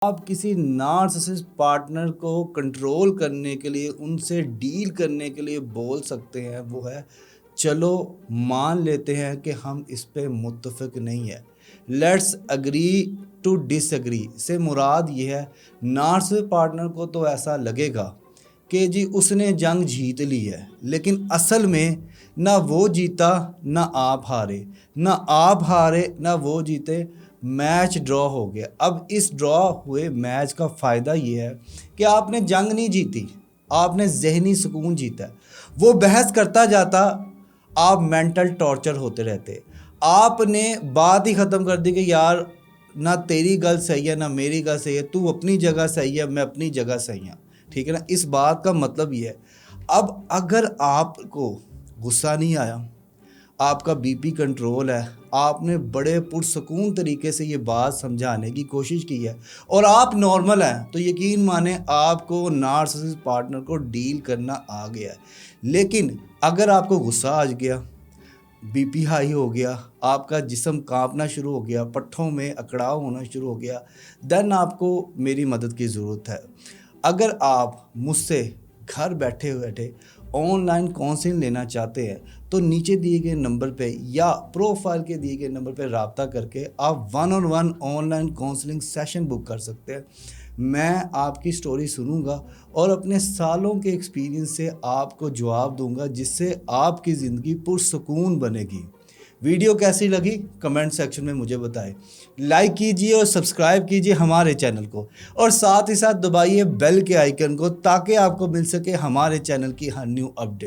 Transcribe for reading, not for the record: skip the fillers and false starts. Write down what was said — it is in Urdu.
آپ کسی نارسسسٹ پارٹنر کو کنٹرول کرنے کے لیے ان سے ڈیل کرنے کے لیے بول سکتے ہیں وہ ہے چلو مان لیتے ہیں کہ ہم اس پہ متفق نہیں ہیں، let's agree to disagree سے مراد یہ ہے نارسسسٹ پارٹنر کو تو ایسا لگے گا کہ جی اس نے جنگ جیت لی ہے، لیکن اصل میں نہ وہ جیتا نہ آپ ہارے، نہ آپ ہارے نہ وہ جیتے، میچ ڈرا ہو گیا۔ اب اس ڈرا ہوئے میچ کا فائدہ یہ ہے کہ آپ نے جنگ نہیں جیتی، آپ نے ذہنی سکون جیتا ہے۔ وہ بحث کرتا جاتا، آپ مینٹل ٹارچر ہوتے رہتے، آپ نے بات ہی ختم کر دی کہ یار نہ تیری گل صحیح ہے نہ میری گل صحیح ہے، تو اپنی جگہ صحیح ہے میں اپنی جگہ صحیح ہوں، ٹھیک ہے نا۔ اس بات کا مطلب یہ ہے اب اگر آپ کو غصہ نہیں آیا، آپ کا بی پی کنٹرول ہے، آپ نے بڑے پرسکون طریقے سے یہ بات سمجھانے کی کوشش کی ہے اور آپ نارمل ہیں، تو یقین مانیں آپ کو نارسسسٹ پارٹنر کو ڈیل کرنا آ گیا ہے۔ لیکن اگر آپ کو غصہ آ گیا، بی پی ہائی ہو گیا، آپ کا جسم کانپنا شروع ہو گیا، پٹھوں میں اکڑاؤ ہونا شروع ہو گیا، دین آپ کو میری مدد کی ضرورت ہے۔ اگر آپ مجھ سے گھر بیٹھے آن لائن کاؤنسلنگ لینا چاہتے ہیں تو نیچے دیے گئے نمبر پہ یا پروفائل کے دیے گئے نمبر پہ رابطہ کر کے آپ آن لائن کاؤنسلنگ سیشن بک کر سکتے ہیں۔ میں آپ کی سٹوری سنوں گا اور اپنے سالوں کے ایکسپیرینس سے آپ کو جواب دوں گا جس سے آپ کی زندگی پرسکون بنے گی۔ ویڈیو کیسی لگی کمنٹ سیکشن میں مجھے بتائیں، لائک کیجئے اور سبسکرائب کیجئے ہمارے چینل کو، اور ساتھ ہی ساتھ دبائیے بیل کے آئیکن کو تاکہ آپ کو مل سکے ہمارے چینل کی ہر نیو اپڈیٹ۔